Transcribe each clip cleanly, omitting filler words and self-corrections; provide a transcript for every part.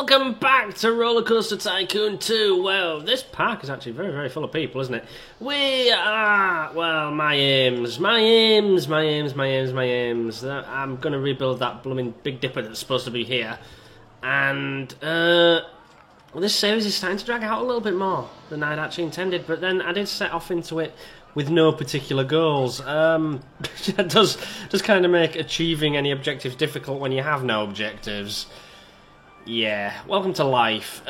welcome back to Roller Coaster Tycoon 2. Well, this park is actually very, very full of people, isn't it? We are, well, my aims. I'm gonna rebuild that blooming Big Dipper that's supposed to be here. And, well, this series is starting to drag out a little bit more than I'd actually intended, but then I did set off into it with no particular goals. It does kind of make achieving any objectives difficult when you have no objectives. Yeah, welcome to life.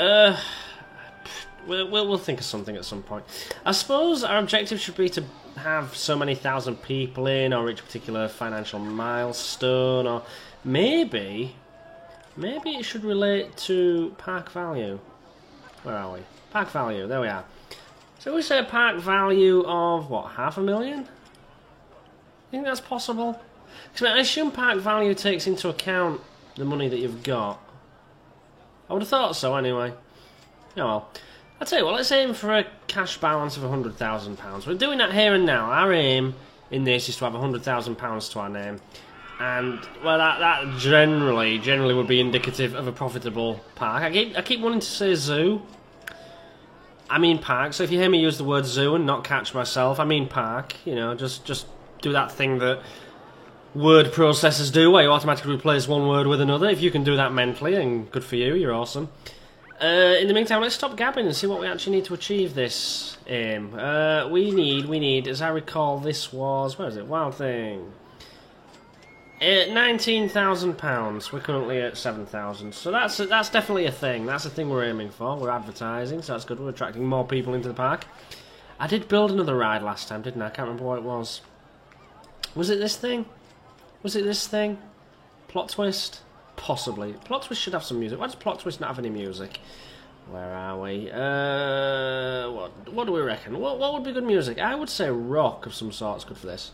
We'll think of something at some point. I suppose our objective should be to have so many thousand people in, or reach a particular financial milestone, or maybe it should relate to park value. Where are we? Park value, there we are. So we say a park value of, what, $500,000? You think that's possible? Because I assume park value takes into account the money that you've got. I would have thought so anyway. Oh well. I'll tell you what, let's aim for a cash balance of £100,000. We're doing that here and now. Our aim in this is to have £100,000 to our name. And, well, that generally would be indicative of a profitable park. I keep wanting to say zoo. I mean park, so if you hear me use the word zoo and not catch myself, I mean park. You know, just do that thing that word processors do, where you automatically replace one word with another. If you can do that mentally, then good for you, you're awesome. In the meantime, let's stop gabbing and see what we actually need to achieve this aim. We need, as I recall, this was, where is it, Wild Thing. £19,000. We're currently at 7,000, so that's definitely a thing. That's a thing we're aiming for. We're advertising, so that's good. We're attracting more people into the park. I did build another ride last time, didn't I? I can't remember what it was. Was it this thing? Was it this thing? Plot Twist? Possibly. Plot Twist should have some music. Why does Plot Twist not have any music? Where are we? What do we reckon? What would be good music? I would say rock of some sort is good for this.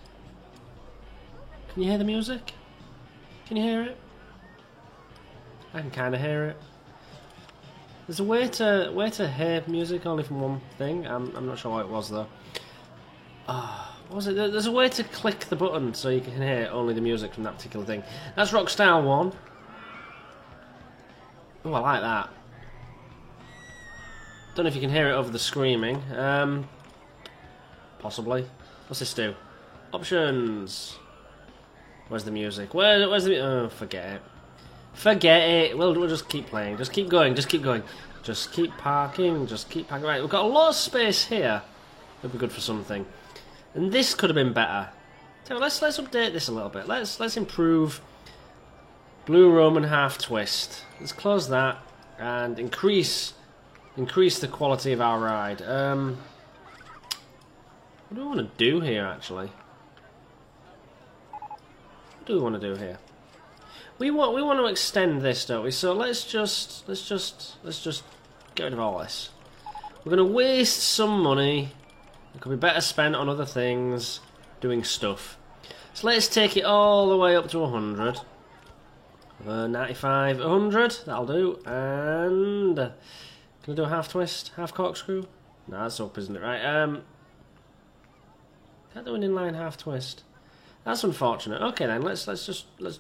Can you hear the music? Can you hear it? I can kind of hear it. There's a way to hear music only from one thing. I'm not sure what it was though. What was it? There's a way to click the button so you can hear only the music from that particular thing. That's Rockstyle 1. Oh, I like that. Don't know if you can hear it over the screaming. Possibly. What's this do? Options. Where's the music? Where's the... Oh, forget it. Forget it. We'll just keep playing. Just keep going. Just keep going. Just keep parking. Just keep parking. Right, we've got a lot of space here. That'd be good for something. And this could have been better. So let's update this a little bit. Let's improve Blue Roman half twist. Let's close that and increase the quality of our ride. What do we want to do here actually? What do we want to do here? We want to extend this, don't we? So let's just get rid of all this. We're going to waste some money. It could be better spent on other things, doing stuff. So let's take it all the way up to 100. 95, 100, that'll do. And can I do a half twist, half corkscrew? No, that's up, isn't it? Right. Can't do an inline half twist. That's unfortunate. Okay then, let's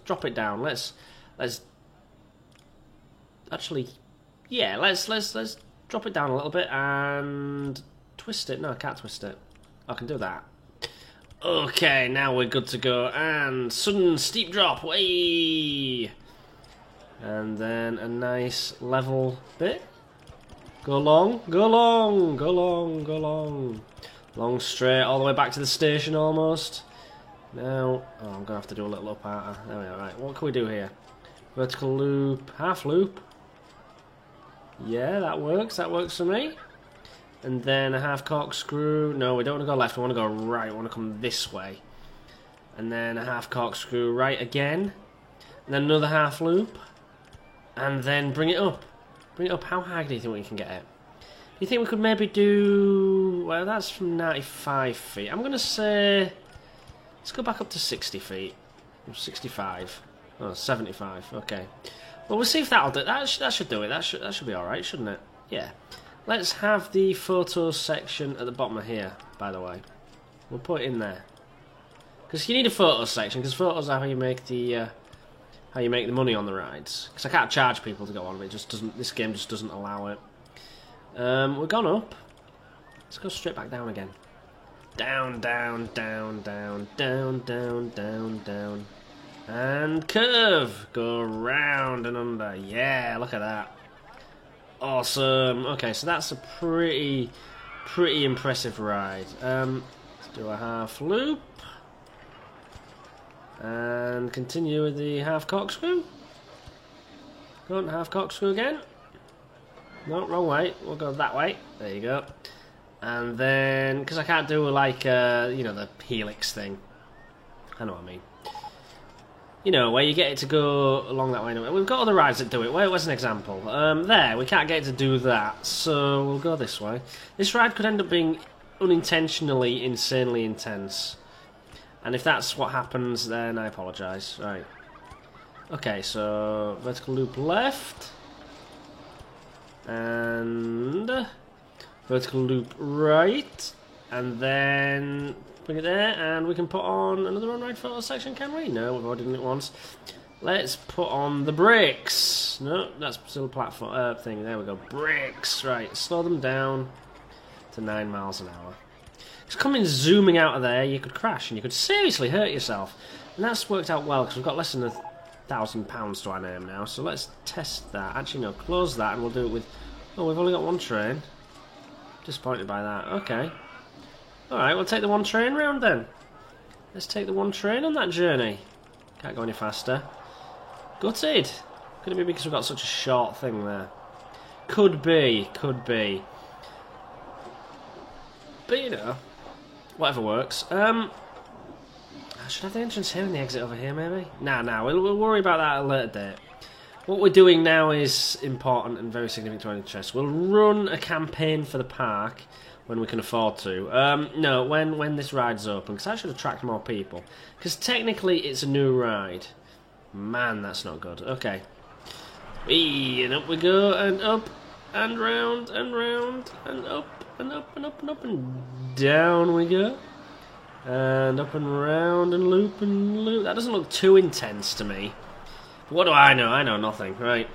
drop it down. Let's actually, yeah, let's drop it down a little bit and twist it. No, I can't twist it. I can do that. Okay, now we're good to go. And sudden steep drop. Way. And then a nice level bit. Go long, go long, go long, go long. Long straight all the way back to the station almost. Now, oh, I'm going to have to do a little up outer. There we are, right. What can we do here? Vertical loop, half loop. Yeah, that works for me. And then a half corkscrew. No, we don't want to go left, we want to go right. We want to come this way. And then a half corkscrew right again. And then another half loop. And then bring it up. Bring it up. How high do you think we can get it? Do you think we could maybe do... Well, that's from 95 feet. I'm going to say... Let's go back up to 60 feet. 65. Oh, 75. Okay. Well, we'll see if that'll do it. That should do it. That should be alright, shouldn't it? Yeah. Let's have the photos section at the bottom of here, by the way. We'll put it in there. Because you need a photos section, because photos are how you make the how you make the money on the rides. Because I can't charge people to go on it. Just doesn't. This game just doesn't allow it. We've gone up. Let's go straight back down again. Down, down, down, down, down, down, down, down. And curve. Go round and under. Yeah, look at that. Awesome. Okay, so that's a pretty impressive ride. Let's do a half loop. And continue with the half corkscrew. Go on, half corkscrew again. No, wrong way. We'll go that way. There you go. And then, because I can't do like, you know, the helix thing. I know what I mean. You know, where you get it to go along that way. We've got other rides that do it. Where's an example? There, we can't get it to do that. So we'll go this way. This ride could end up being unintentionally insanely intense. And if that's what happens, then I apologise. Right. Okay, so vertical loop left. And vertical loop right. And then bring it there, and we can put on another on-ride photo section, can we? No, we've already done it once. Let's put on the brakes. No, that's still a platform thing. There we go. Brakes. Right, slow them down to 9 miles an hour. Because coming zooming out of there, you could crash and you could seriously hurt yourself. And that's worked out well because we've got less than £1,000 to our name now. So let's test that. Actually, no, close that and we'll do it with... Oh, we've only got one train. Disappointed by that. Okay. Alright, we'll take the one train round then. Let's take the one train on that journey. Can't go any faster. Gutted. Could it be because we've got such a short thing there? Could be, could be. But you know, whatever works. I should have the entrance here and the exit over here, maybe? Nah, we'll worry about that at a later date. What we're doing now is important and very significant to our interest. We'll run a campaign for the park when we can afford to. No, when this ride's open, because that should attract more people. Because technically it's a new ride. Man, that's not good. Okay. And up we go, and up, and round, and round, and up, and up, and up, and up, and down we go. And up and round, and loop, and loop. That doesn't look too intense to me. But what do I know? I know nothing. Right.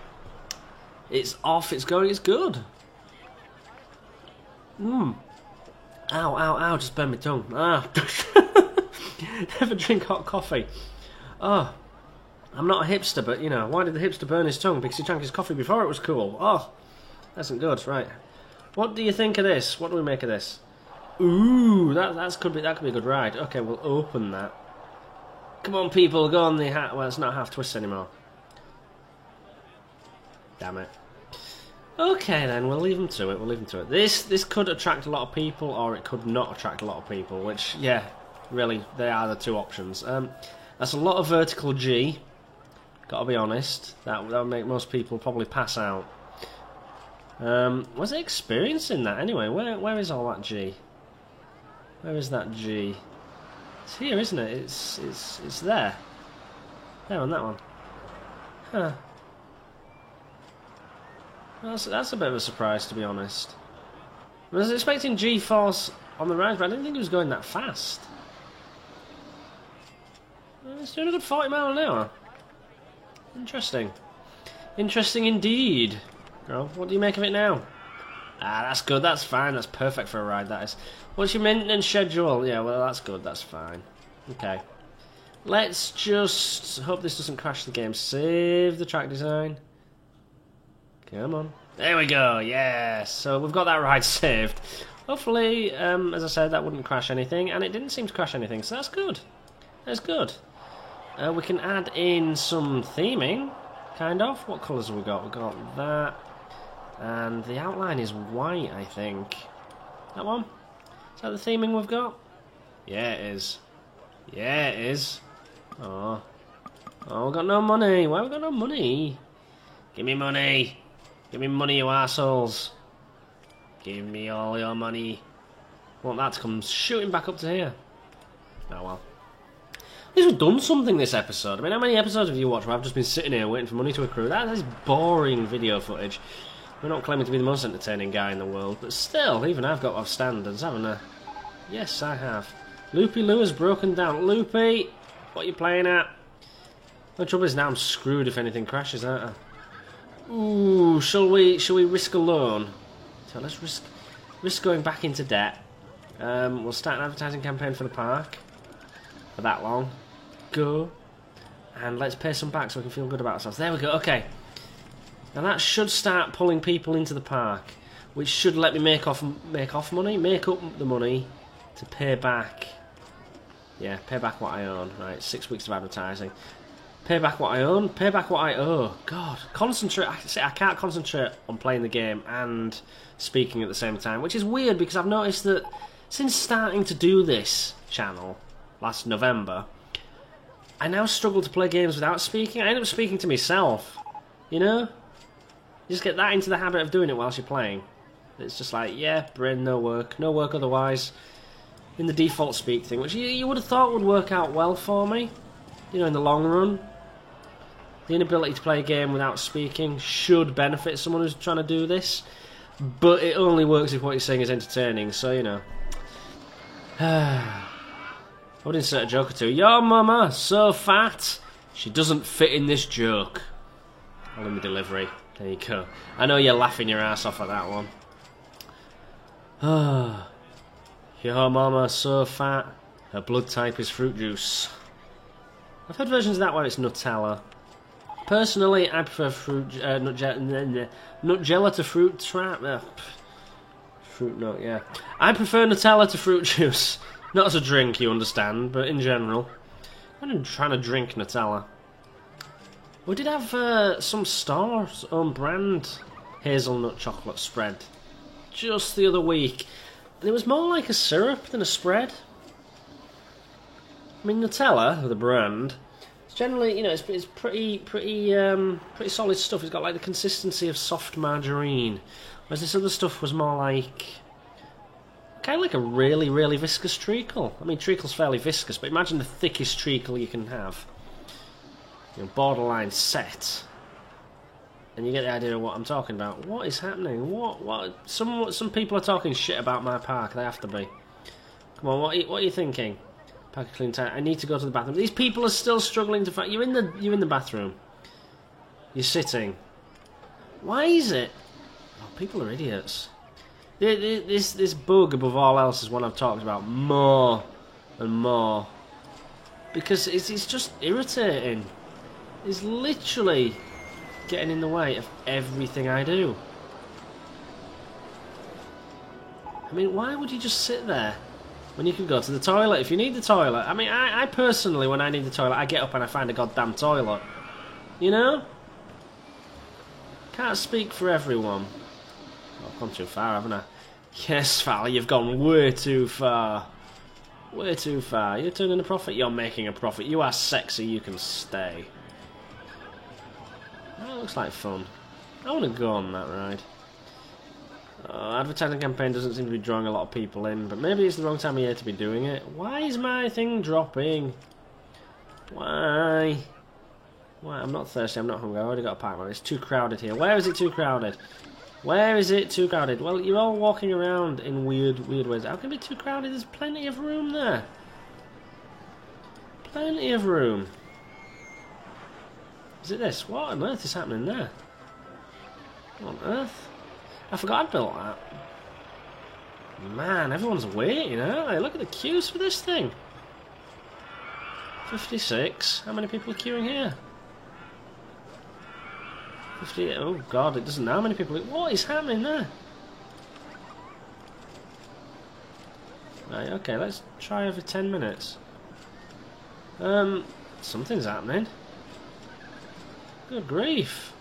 It's off, it's going, it's good. Ow, ow, just burned my tongue. Never drink hot coffee. Oh, I'm not a hipster, but you know, why did the hipster burn his tongue? Because he drank his coffee before it was cool. Oh, that's not good, right. What do you think of this? What do we make of this? Ooh, that could be a good ride. Okay, we'll open that. Come on, people, go on the hat. Well, it's not half twist anymore. Damn it. Okay, then we'll leave them to it. We'll leave them to it. This could attract a lot of people, or it could not attract a lot of people. Which, yeah, really, they are the two options. That's a lot of vertical G. Got to be honest. That would make most people probably pass out. Was it experiencing that anyway? Where is all that G? Where is that G? It's here, isn't it? It's there. There on that one. Huh. That's a bit of a surprise, to be honest. I was expecting G-force on the ride, but I didn't think it was going that fast. It's doing a good 40 mile an hour. Interesting. Interesting indeed. Girl, what do you make of it now? Ah, that's good, that's fine, that's perfect for a ride, that is. What's your maintenance schedule? Yeah, well, that's good, that's fine. Okay. Let's just hope this doesn't crash the game. Save the track design. Come on. There we go, yes. So we've got that ride saved. Hopefully, as I said, that wouldn't crash anything, and it didn't seem to crash anything, so that's good. That's good. We can add in some theming, kind of. What colours have we got? We've got that. And the outline is white, I think. That one? Is that the theming we've got? Yeah, it is. Yeah, it is. Oh. Oh, we've got no money. Why have we got no money? Give me money. Give me money, you assholes. Give me all your money. I want that to come shooting back up to here. Oh, well. At least we've done something this episode. I mean, how many episodes have you watched where I've just been sitting here waiting for money to accrue? That is boring video footage. We're not claiming to be the most entertaining guy in the world, but still, even I've got off standards, haven't I? Yes, I have. Loopy Lou has broken down. Loopy, what are you playing at? The trouble is now I'm screwed if anything crashes, aren't I? Ooh, shall we risk a loan? So let's risk going back into debt. We'll start an advertising campaign for the park. For that long. Go. And let's pay some back so we can feel good about ourselves. There we go, okay. Now that should start pulling people into the park, which should let me make up the money to pay back. Yeah, pay back what I own. Right, 6 weeks of advertising. Pay back what I own, pay back what I owe. God, concentrate. I can't concentrate on playing the game and speaking at the same time, which is weird because I've noticed that since starting to do this channel last November, I now struggle to play games without speaking. I end up speaking to myself, you know? You just get that into the habit of doing it whilst you're playing. It's just like, yeah, brain, no work otherwise. In the default speak thing, which you would have thought would work out well for me, you know, in the long run. The inability to play a game without speaking should benefit someone who's trying to do this, but it only works if what you're saying is entertaining, so, you know. I would insert a joke or two. Your mama, so fat, she doesn't fit in this joke. All in the delivery. There you go. I know you're laughing your ass off at that one. Your mama, so fat, her blood type is fruit juice. I've heard versions of that where it's Nutella. Personally, I prefer Nutella to fruit trap. Fruit nut, yeah. I prefer Nutella to fruit juice. Not as a drink, you understand, but in general. I'm trying to drink Nutella. We did have some Star's own brand hazelnut chocolate spread just the other week. And it was more like a syrup than a spread. I mean, Nutella, the brand, it's generally, you know, it's pretty solid stuff. It's got like the consistency of soft margarine, whereas this other stuff was more like kind of like a really, really viscous treacle. I mean, treacle's fairly viscous, but imagine the thickest treacle you can have. You know, borderline set. And you get the idea of what I'm talking about. What is happening? What? Some people are talking shit about my park. They have to be. Come on, what are you thinking? Park a clean time. I need to go to the bathroom. These people are still struggling to find. You're in the bathroom. You're sitting. Why is it? Oh, people are idiots. This bug above all else is one I've talked about more and more because it's just irritating. It's literally getting in the way of everything I do. I mean, why would you just sit there when you could go to the toilet if you need the toilet? I mean, I personally, when I need the toilet, I get up and I find a goddamn toilet. You know? Can't speak for everyone. Oh, I've gone too far, haven't I? Yes, Val, you've gone way too far. Way too far. You're turning a profit? You're making a profit. You are sexy, you can stay. That looks like fun. I want to go on that ride. Advertising campaign doesn't seem to be drawing a lot of people in, but maybe it's the wrong time of year to be doing it. Why is my thing dropping? Why? Why? I'm not thirsty, I'm not hungry, I already got a park run. It's too crowded here. Where is it too crowded? Where is it too crowded? Well, you're all walking around in weird ways. How can it be too crowded? There's plenty of room there. Plenty of room. Is it this? What on earth is happening there? What on earth? I forgot I built that. Man, everyone's waiting, aren't they? Look at the queues for this thing. 56. How many people are queuing here? 50. Oh god, it doesn't know how many people. What is happening there? Right, okay, let's try every 10 minutes. Something's happening. Good grief.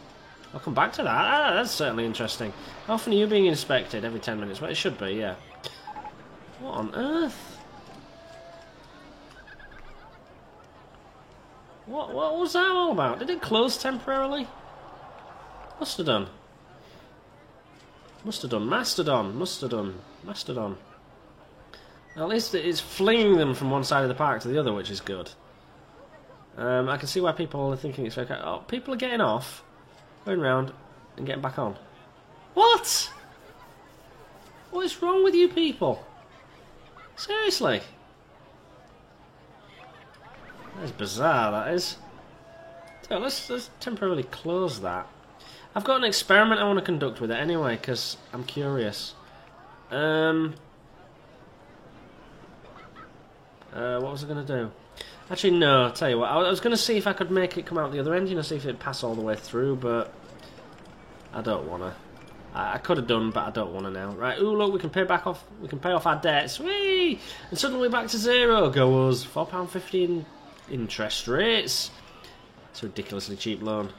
I'll come back to that. That's certainly interesting. How often are you being inspected? Every 10 minutes? Well, it should be, yeah. What on earth? What was that all about? Did it close temporarily? Must have done. Must have done. Mastodon. Must have done. Mastodon. At least it's flinging them from one side of the park to the other, which is good. I can see why people are thinking it's okay. Oh, people are getting off, going round, and getting back on. What? What is wrong with you people? Seriously? That is bizarre, that is. So let's temporarily close that. I've got an experiment I want to conduct with it anyway, because I'm curious. What was I going to do? Actually, no, I'll tell you what. I was going to see if I could make it come out the other end, you know, see if it'd pass all the way through, but I don't want to. I could have done, but I don't want to now. Right, ooh, look, we can pay off our debts. Whee! And suddenly we're back to zero. Go us. £4.50 in interest rates. It's a ridiculously cheap loan.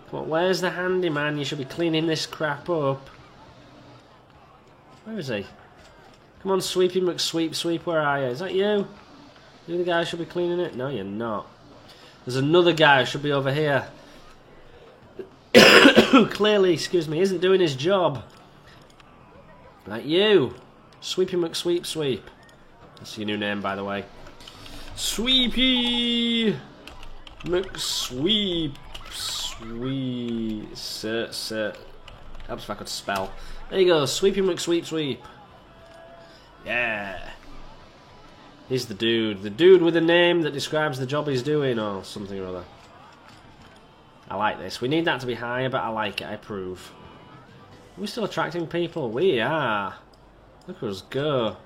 Come on, where's the handyman? You should be cleaning this crap up. Where is he? Come on, Sweepy McSweep, where are you? Is that you? You're the guy who should be cleaning it? No, you're not. There's another guy who should be over here. Who clearly, excuse me, isn't doing his job. Like you. Sweepy McSweep. That's your new name, by the way. Sweepy McSweep. Helps if I could spell. There you go, Sweepy McSweep. Yeah. He's the dude. The dude with a name that describes the job he's doing or something or other. I like this. We need that to be higher, but I like it. I approve. Are we still attracting people? We are. Look at us go.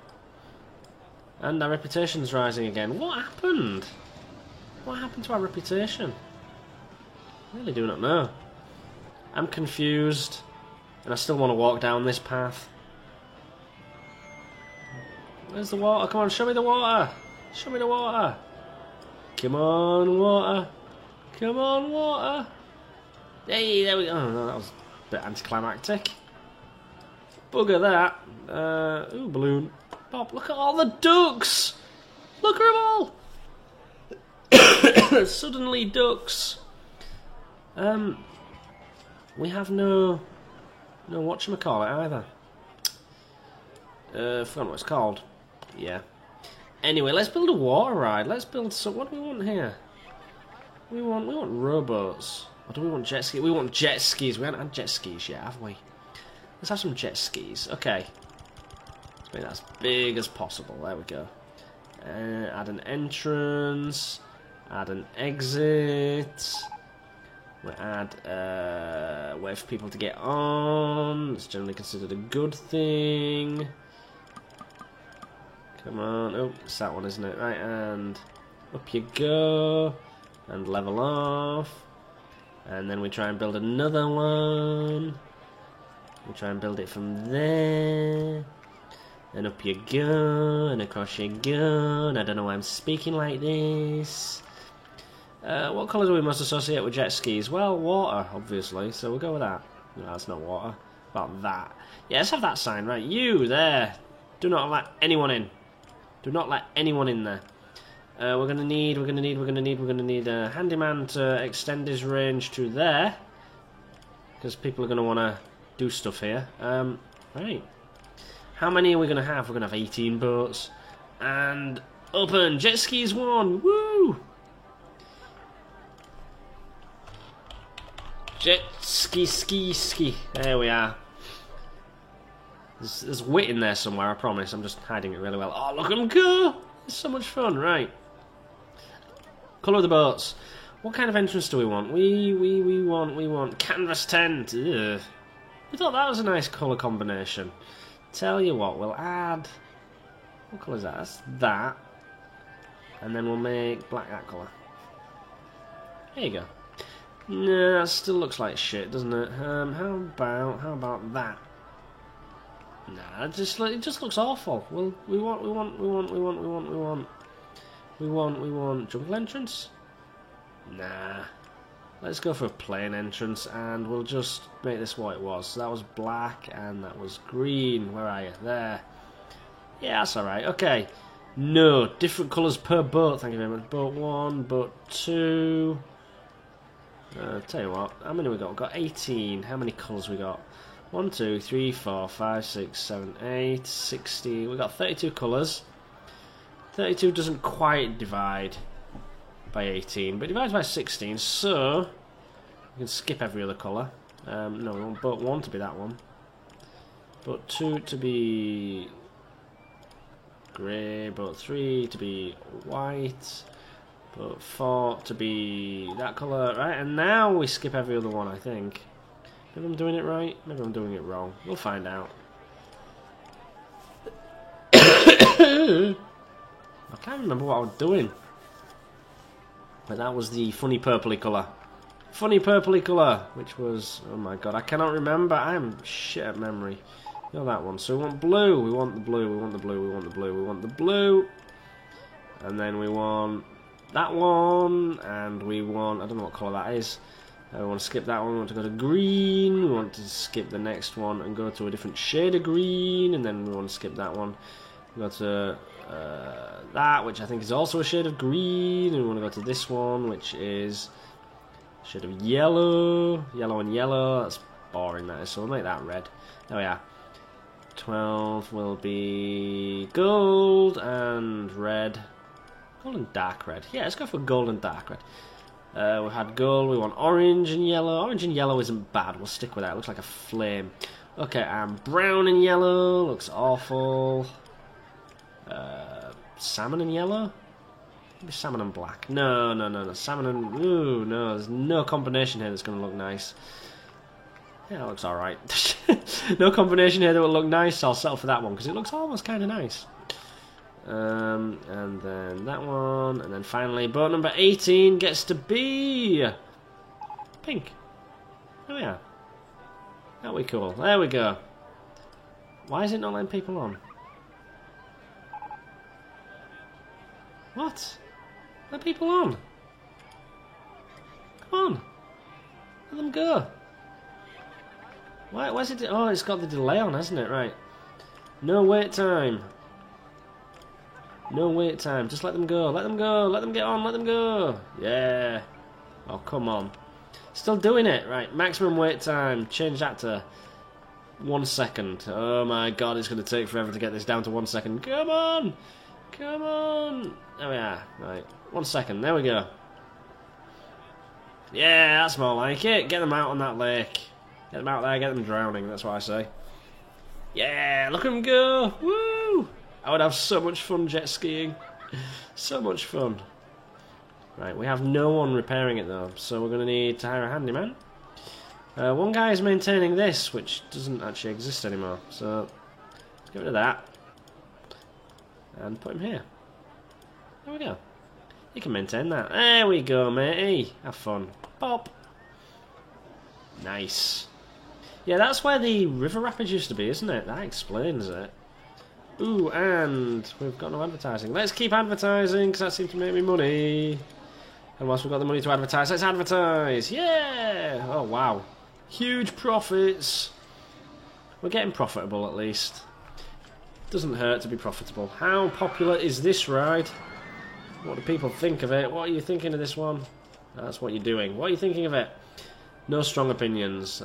And our reputation's rising again. What happened? What happened to our reputation? I really do not know. I'm confused. And I still want to walk down this path. Where's the water? Come on, show me the water. Show me the water. Come on, water. Come on, water. Hey, there we go. Oh, no, that was a bit anticlimactic. Bugger that. Ooh, balloon. Bob, look at all the ducks. Look at them all. Suddenly ducks. We have no whatchamacallit either. Forgot what it's called. Yeah. Anyway, let's build a water ride. Let's build some. What do we want here? We want rowboats. Or do we want jet skis? We want jet skis. We haven't had jet skis yet, have we? Let's have some jet skis. Okay. Let's make that as big as possible. There we go. Add an entrance. Add an exit. We add a way for people to get on. It's generally considered a good thing. Come on. Oh, it's that one, isn't it? Right, and up you go. And level off. And then we try and build another one. We try and build it from there. And up you go. And across you go. And I don't know why I'm speaking like this. What colour do we most associate with jet skis? Well, water, obviously, so we'll go with that. No, that's not water. About that. Yeah, let's have that sign, right? You, there. Do not let anyone in. Do not let anyone in there. We're gonna need a handyman to extend his range to there. Because people are gonna wanna do stuff here. Right. How many are we gonna have? We're gonna have 18 boats. And open! Jet skis 1! Woo! Jet ski. There we are. There's wit in there somewhere, I promise. I'm just hiding it really well. Oh, look at them go! It's so much fun, right. Colour of the boats. What kind of entrance do we want? We want canvas tent. Ugh. We thought that was a nice colour combination. Tell you what, we'll add... What colour is that? That's that. And then we'll make black that colour. There you go. No, that still looks like shit, doesn't it? How about that? Nah, it just looks awful. Well, we want jungle entrance? Nah. Let's go for a plain entrance and we'll just make this what it was. So that was black and that was green. Where are you? There. Yeah, that's alright. Okay. No, different colours per boat, thank you very much. Boat 1, boat 2. Tell you what, how many we got? We've got 18. How many colours we got? 1, 2, 3, 4, 5, 6, 7, 8, 60. We got 32 colours. 32 doesn't quite divide by 18, but it divides by 16, so we can skip every other colour. No, we want boat 1 to be that one. Boat 2 to be grey. Boat 3 to be white. But 4 to be that colour, right? And now we skip every other one, I think. Maybe I'm doing it right, maybe I'm doing it wrong. We'll find out. I can't remember what I was doing. But that was the funny purpley colour. Funny purpley colour, which was... Oh my god, I cannot remember. I am shit at memory. You know that one. So we want blue. We want the blue. We want the blue. We want the blue. We want the blue. And then we want that one. And we want... I don't know what colour that is. We want to skip that one. We want to go to green. We want to skip the next one and go to a different shade of green. And then we want to skip that one. We go to that, which I think is also a shade of green. And we want to go to this one, which is a shade of yellow. Yellow and yellow. That's boring, that is. So we'll make that red. There we are. 12 will be gold and red. Gold and dark red. Yeah, let's go for gold and dark red. We had gold, we want orange and yellow. Orange and yellow isn't bad, we'll stick with that. It looks like a flame. Okay, brown and yellow looks awful. Salmon and yellow? Maybe salmon and black. No. Salmon and... Ooh, no, there's no combination here that's going to look nice. Yeah, it looks alright. No combination here that will look nice, so I'll settle for that one, because it looks almost kind of nice. And then that one, and then finally boat number 18 gets to be pink. There we are. That'll be cool. There we go. Why is it not letting people on? What? Let people on. Come on. Let them go. Why's it... Oh, it's got the delay on, hasn't it? Right. No wait time. No wait time. Just let them go. Let them go. Let them get on. Let them go. Yeah. Oh, come on. Still doing it. Right. Maximum wait time. Change that to 1 second. Oh my god, it's going to take forever to get this down to 1 second. Come on. Come on. There we are. Right. 1 second. There we go. Yeah, that's more like it. Get them out on that lake. Get them out there, get them drowning, that's what I say. Yeah, look at them go! Woo! I would have so much fun jet skiing. So much fun. Right, we have no one repairing it though, so we're going to need to hire a handyman. One guy is maintaining this, which doesn't actually exist anymore, so let's get rid of that. And put him here. There we go. You can maintain that. There we go, matey. Have fun. Pop! Nice. Yeah, that's where the river rapids used to be, isn't it? That explains it. Ooh, and we've got no advertising. Let's keep advertising, because that seems to make me money. And whilst we've got the money to advertise, let's advertise! Yeah! Oh, wow. Huge profits. We're getting profitable, at least. Doesn't hurt to be profitable. How popular is this ride? What do people think of it? What are you thinking of this one? That's what you're doing. What are you thinking of it? No strong opinions.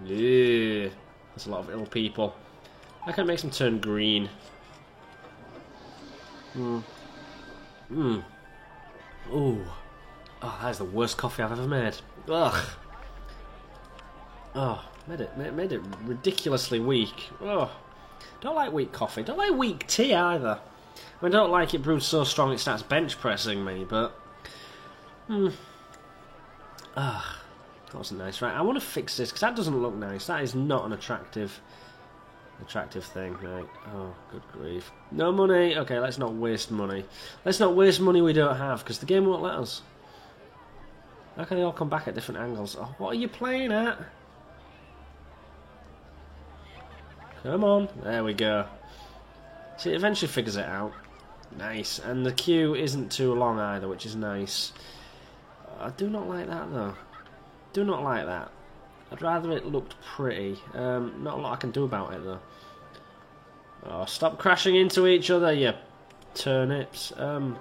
Yeah, there's a lot of ill people. I can make them turn green. Ooh. Oh, that is the worst coffee I've ever made. Ugh. Oh, made it ridiculously weak. Oh, don't like weak coffee. Don't like weak tea either. I mean, I don't like it brewed so strong it starts bench pressing me, but... That wasn't nice. Right, I want to fix this, because that doesn't look nice. That is not an attractive thing. Right. Oh, good grief. No money. Okay, let's not waste money. Let's not waste money we don't have, because the game won't let us. How can they all come back at different angles? Oh, what are you playing at? Come on. There we go. See, it eventually figures it out. Nice. And the queue isn't too long either, which is nice. I do not like that, though. Do not like that. I'd rather it looked pretty. Not a lot I can do about it though. Oh, stop crashing into each other, you turnips. Oh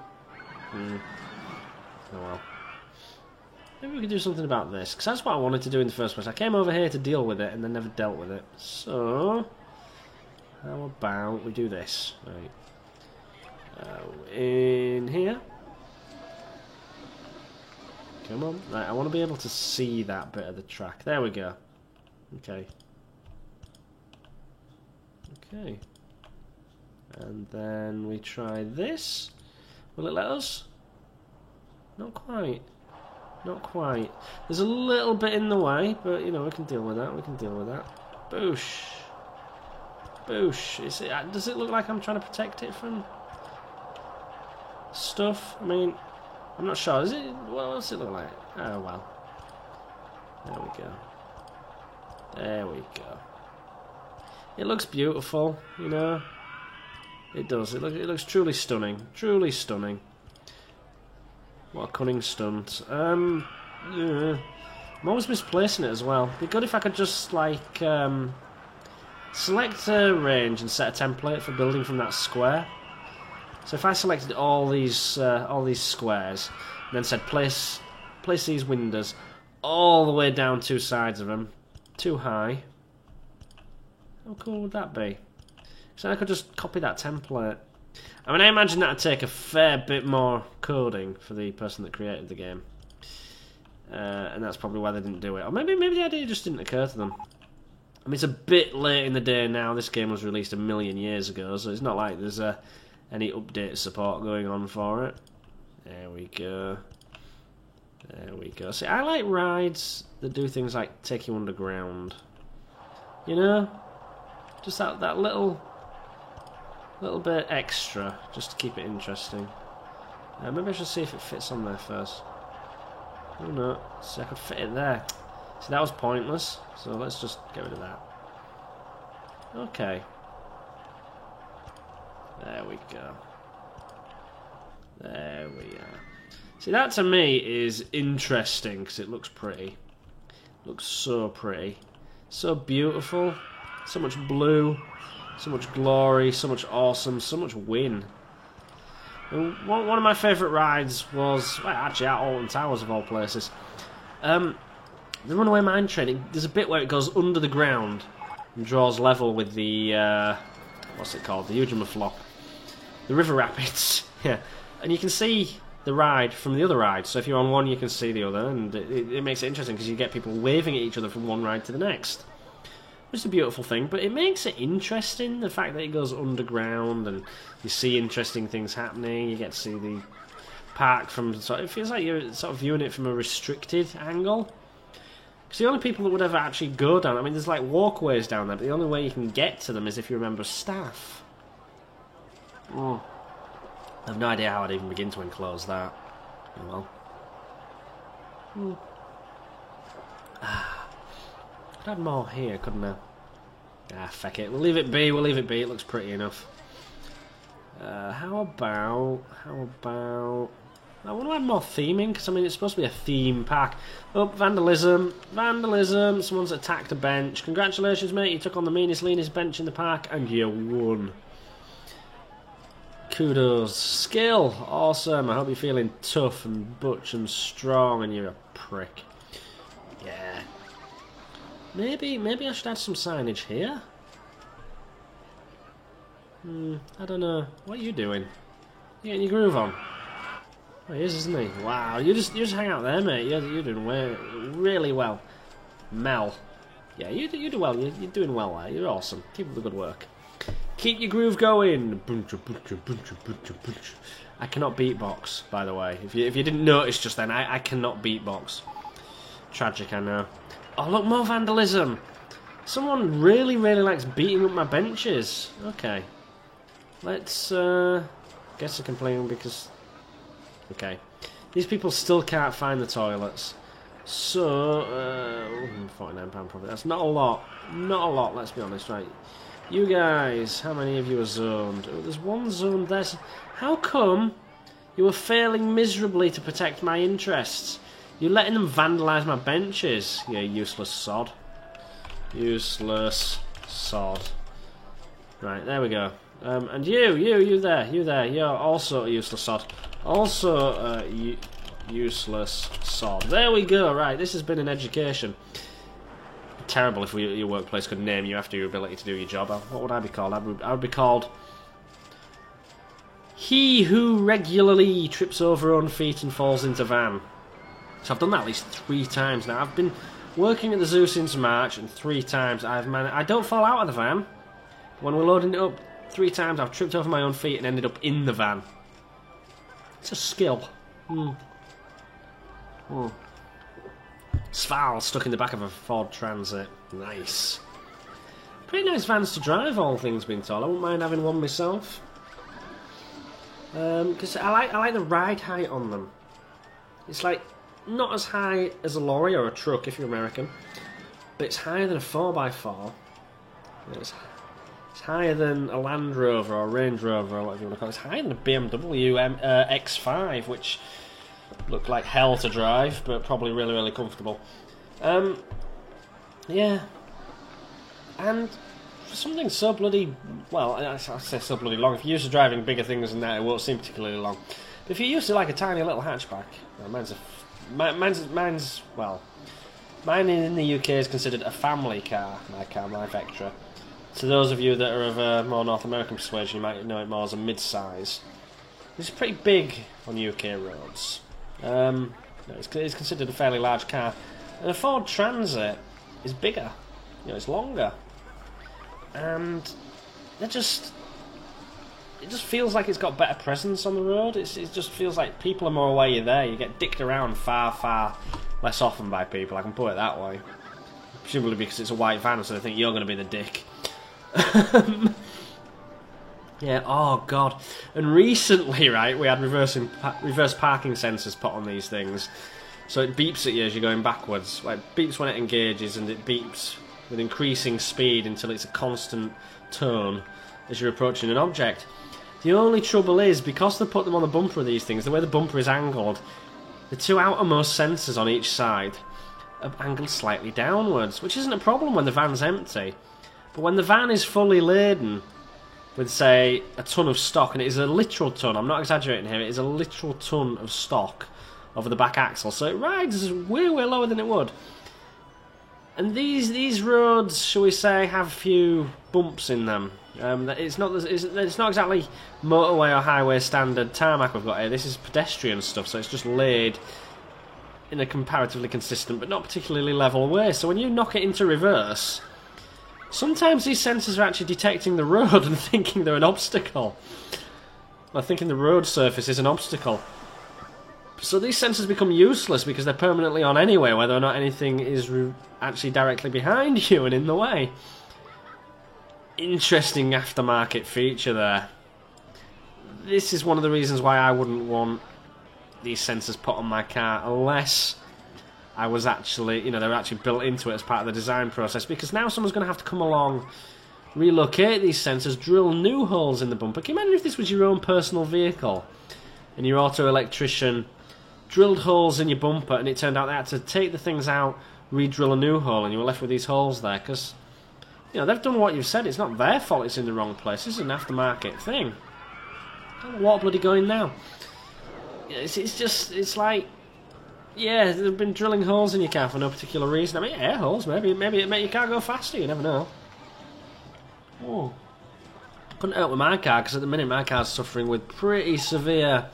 well. Maybe we could do something about this, because that's what I wanted to do in the first place. I came over here to deal with it and then never dealt with it. So, how about we do this? Right. In here. Come on. Right, I want to be able to see that bit of the track. There we go. Okay. Okay. And then we try this. Will it let us? Not quite. Not quite. There's a little bit in the way, but, you know, we can deal with that. We can deal with that. Boosh. Boosh. Does it look like I'm trying to protect it from stuff? I mean, I'm not sure. Is it? What does it look like? Oh, well. There we go. There we go. It looks beautiful, you know. It does. It looks truly stunning. Truly stunning. What a cunning stunt. Yeah. I'm always misplacing it as well. It'd be good if I could just, like, select a range and set a template for building from that square. So if I selected all these squares, and then said place these windows all the way down two sides of them, too high. How cool would that be? So I could just copy that template. I mean, I imagine that'd take a fair bit more coding for the person that created the game, and that's probably why they didn't do it. Or maybe the idea just didn't occur to them. I mean, it's a bit late in the day now. This game was released 1,000,000 years ago, so it's not like there's any update support going on for it. There we go. There we go. See, I like rides that do things like take you underground. You know? Just that little bit extra, just to keep it interesting. Maybe I should see if it fits on there first. Oh no, see, I could fit it there. See, that was pointless, so let's just get rid of that. Okay. There we go. There we are. See, that to me is interesting because it looks pretty. It looks so pretty. So beautiful. So much blue. So much glory. So much awesome. So much win. And one of my favourite rides was, well, actually at Alton Towers of all places. The Runaway Mine Train. There's a bit where it goes under the ground and draws level with the, what's it called? The Ujimaflop. The River Rapids. Yeah. And you can see the ride from the other ride. So if you're on one, you can see the other, and it makes it interesting because you get people waving at each other from one ride to the next. It's a beautiful thing, but it makes it interesting, the fact that it goes underground and you see interesting things happening. You get to see the park from it feels like you're sort of viewing it from a restricted angle. Because the only people that would ever actually go down, I mean, there's like walkways down there, but the only way you can get to them is if you're a member of staff. Oh. I have no idea how I'd even begin to enclose that. Oh well. Could add more here, couldn't I? Ah, feck it. We'll leave it be, we'll leave it be. It looks pretty enough. How about... I want to add more theming, because I mean it's supposed to be a theme pack. Oh, vandalism. Vandalism. Someone's attacked a bench. Congratulations, mate. You took on the meanest, leanest bench in the park, and you won. Kudos. Skill. Awesome. I hope you're feeling tough and butch and strong, and you're a prick. Yeah. Maybe I should add some signage here. I don't know. What are you doing? You getting your groove on? Oh, he is, isn't he? Wow, you just hang out there, mate. You're doing really well. Mel. Yeah, you do well. You're doing well there. You're awesome. Keep up the good work. Keep your groove going. I cannot beatbox, by the way. If you didn't notice just then, I cannot beatbox. Tragic, I know. Oh, look, more vandalism. Someone really likes beating up my benches. Okay. Let's get to complaining because... Okay. These people still can't find the toilets. So, £49 profit. That's not a lot. Not a lot, let's be honest, right? You guys, how many of you are zoned? Oh, there's one zoned there. How come you were failing miserably to protect my interests? You're letting them vandalise my benches, you useless sod. Useless sod. Right, there we go. And you there, you're also a useless sod. Also useless sod. There we go, right, this has been an education. Terrible if your workplace could name you after your ability to do your job. What would I be called? I would be called... He who regularly trips over own feet and falls into van. So I've done that at least 3 times now. I've been working at the zoo since March, and 3 times I've managed... I don't fall out of the van. When we're loading it up, 3 times I've tripped over my own feet and ended up in the van. It's a skill. Sval stuck in the back of a Ford Transit. Nice. Pretty nice vans to drive, all things being told. I wouldn't mind having one myself. Because I like the ride height on them. It's like not as high as a lorry or a truck if you're American, but it's higher than a 4x4. It's higher than a Land Rover or Range Rover or whatever you want to call it. It's higher than a BMW X5, which looked like hell to drive, but probably really, really comfortable. Yeah. And for something so bloody... Well, I say so bloody long. If you're used to driving bigger things than that, it won't seem particularly long. But if you're used to like a tiny little hatchback... Mine in the UK is considered a family car, my Vectra. To those of you that are of a more North American persuasion, you might know it more as a mid-size. It's pretty big on UK roads. It's considered a fairly large car. And a Ford Transit is bigger. It's longer. And it just feels like it's got better presence on the road. It just feels like people are more aware you're there. You get dicked around far, far less often by people, I can put it that way. Presumably because it's a white van, so they think you're going to be the dick. Yeah, oh god. And recently, right, we had reverse parking sensors put on these things. So it beeps at you as you're going backwards. Like, it beeps when it engages, and it beeps with increasing speed until it's a constant tone as you're approaching an object. The only trouble is, because they put them on the bumper of these things, the way the bumper is angled, the two outermost sensors on each side are angled slightly downwards, which isn't a problem when the van's empty. But when the van is fully laden with, say, a ton of stock, and it is a literal ton, I'm not exaggerating here, it is a literal ton of stock over the back axle, so it rides way, way lower than it would. And these roads, shall we say, have a few bumps in them. It's not exactly motorway or highway standard tarmac we've got here. This is pedestrian stuff, so it's just laid in a comparatively consistent but not particularly level way. So when you knock it into reverse, sometimes these sensors are actually detecting the road and thinking they're an obstacle. Or thinking the road surface is an obstacle. So these sensors become useless because they're permanently on anyway, whether or not anything is actually directly behind you and in the way. Interesting aftermarket feature there. This is one of the reasons why I wouldn't want these sensors put on my car unless I was actually, they were actually built into it as part of the design process, because now someone's going to have to come along, relocate these sensors, drill new holes in the bumper. Can you imagine if this was your own personal vehicle and your auto electrician drilled holes in your bumper and it turned out they had to take the things out, re-drill a new hole, and you were left with these holes there? Because they've done what you've said. It's not their fault it's in the wrong place. This is an aftermarket thing. I don't know what bloody going now. It's like, yeah, they've been drilling holes in your car for no particular reason. I mean, air holes, maybe it make your car go faster, you never know. Oh. Couldn't help with my car, because at the minute my car's suffering with pretty severe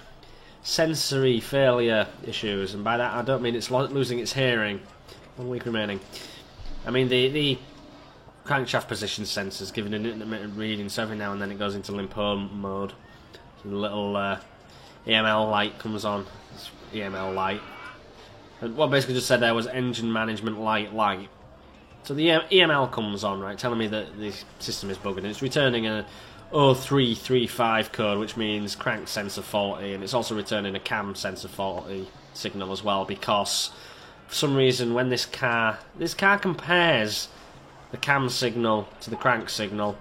sensory failure issues, and by that I don't mean it's losing its hearing. 1 week remaining. I mean the crankshaft position sensors giving an intermittent reading, so every now and then it goes into limp home mode. So the little EML light comes on. It's EML light. And what I basically just said there was engine management light. So the EML comes on, right, telling me that the system is bugging. It's returning a 0335 code, which means crank sensor faulty, and it's also returning a cam sensor faulty signal as well, because for some reason when this car compares the cam signal to the crank signal,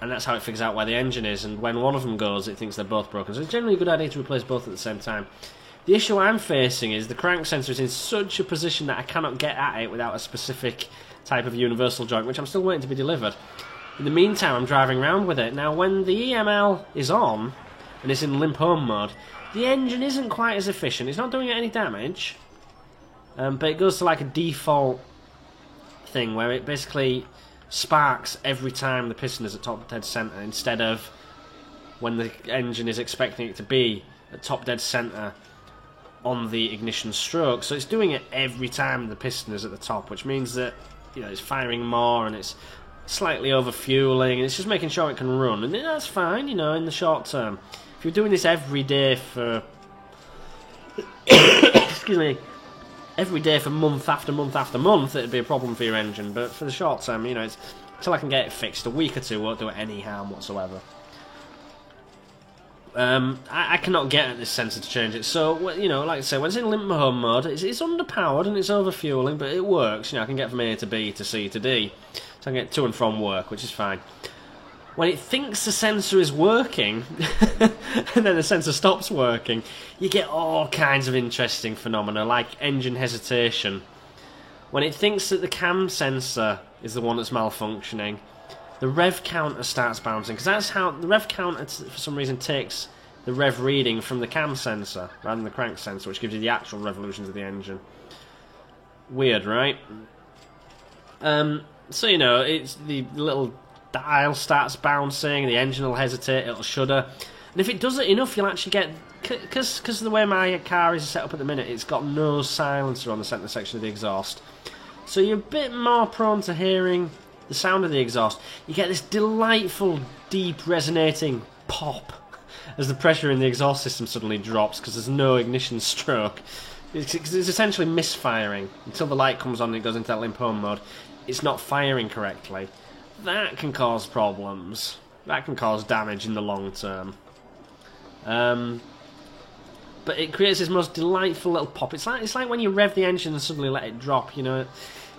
and that's how it figures out where the engine is, and when one of them goes it thinks they're both broken. So it's generally a good idea to replace both at the same time. The issue I'm facing is the crank sensor is in such a position that I cannot get at it without a specific type of universal joint, which I'm still waiting to be delivered. In the meantime, I'm driving around with it. Now, when the EML is on, and it's in limp home mode, the engine isn't quite as efficient. It's not doing it any damage, but it goes to like a default thing where it basically sparks every time the piston is at top dead centre, instead of when the engine is expecting it to be at top dead centre on the ignition stroke. So it's doing it every time the piston is at the top, which means that it's firing more and it's slightly over-fueling, and it's just making sure it can run, and that's fine, in the short term. If you're doing this every day for excuse me, every day for month after month after month, it'd be a problem for your engine. But for the short term, you know, it's until I can get it fixed. A week or two won't do it any harm whatsoever. I cannot get at this sensor to change it. So, you know, like I say, when it's in limp home mode, it's underpowered and it's overfueling, but it works. You know, I can get from A to B to C to D. So I can get to and from work, which is fine. When it thinks the sensor is working, and then the sensor stops working, you get all kinds of interesting phenomena, like engine hesitation. When it thinks that the cam sensor is the one that's malfunctioning, the rev counter starts bouncing, because that's how the rev counter, for some reason, takes the rev reading from the cam sensor rather than the crank sensor, which gives you the actual revolutions of the engine. Weird, right? So, you know, it's the little dial starts bouncing, the engine will hesitate, it'll shudder, and if it does it enough, you'll actually get, because of the way my car is set up at the minute, it's got no silencer on the centre section of the exhaust, so you're a bit more prone to hearing the sound of the exhaust. You get this delightful, deep, resonating pop as the pressure in the exhaust system suddenly drops because there's no ignition stroke. It's essentially misfiring until the light comes on and it goes into that limp home mode. It's not firing correctly. That can cause problems. That can cause damage in the long term. But it creates this most delightful little pop. It's like when you rev the engine and suddenly let it drop, you know.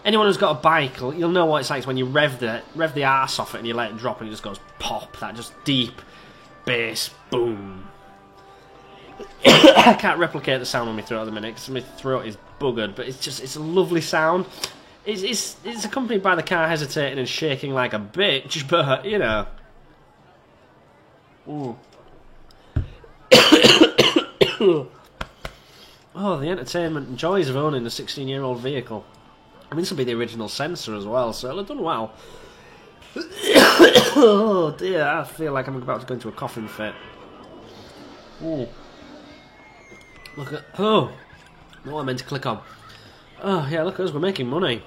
Anyone who's got a bike, you'll know what it's like when you rev the arse off it and you let it drop and it just goes pop. That just deep bass boom. I can't replicate the sound on my throat at the minute because my throat is buggered, but it's a lovely sound. It's accompanied by the car hesitating and shaking like a bitch, but you know. Ooh. Oh, the entertainment and joys of owning a 16-year-old vehicle. I mean, this will be the original sensor as well, so it'll have done well. Oh dear, I feel like I'm about to go into a coughing fit. Ooh. Look at... Oh! What I meant to click on. Oh, yeah, look at us, we're making money.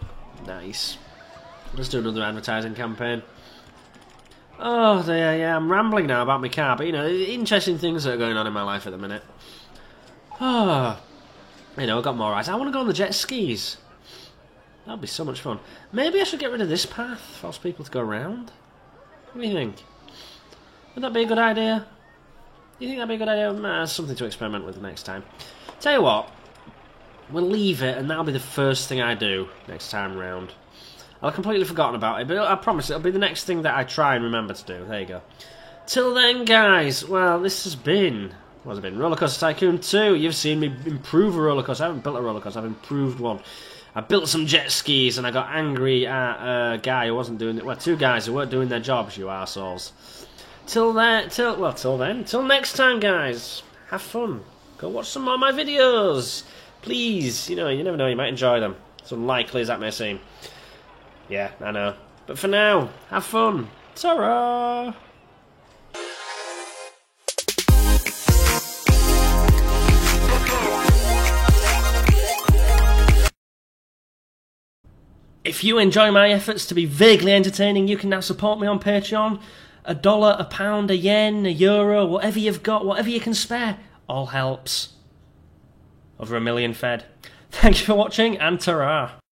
Nice. Let's do another advertising campaign. Oh dear, yeah, I'm rambling now about my car, but you know, interesting things that are going on in my life at the minute. Oh, you know, I've got more eyes. I want to go on the jet skis. That'd be so much fun. Maybe I should get rid of this path, force people to go around. What do you think? Would that be a good idea? Do you think that'd be a good idea? Something to experiment with next time. Tell you what, we'll leave it, and that'll be the first thing I do next time round. I've completely forgotten about it, but I promise it'll be the next thing that I try and remember to do. There you go. Till then, guys, well, this has been... What's it been? Roller Coaster Tycoon 2. You've seen me improve a roller coaster. I haven't built a roller coaster, I've improved one. I built some jet skis, and I got angry at a guy who wasn't doing it. Well, two guys who weren't doing their jobs, you arseholes. Till next time, guys. Have fun. Go watch some more of my videos. Please, you know, you never know, you might enjoy them. As unlikely as that may seem. Yeah, I know. But for now, have fun. Ta-ra! If you enjoy my efforts to be vaguely entertaining, you can now support me on Patreon. $1, a pound, a yen, a euro, whatever you've got, whatever you can spare, all helps. Over 1 million fed. Thank you for watching, and ta-ra!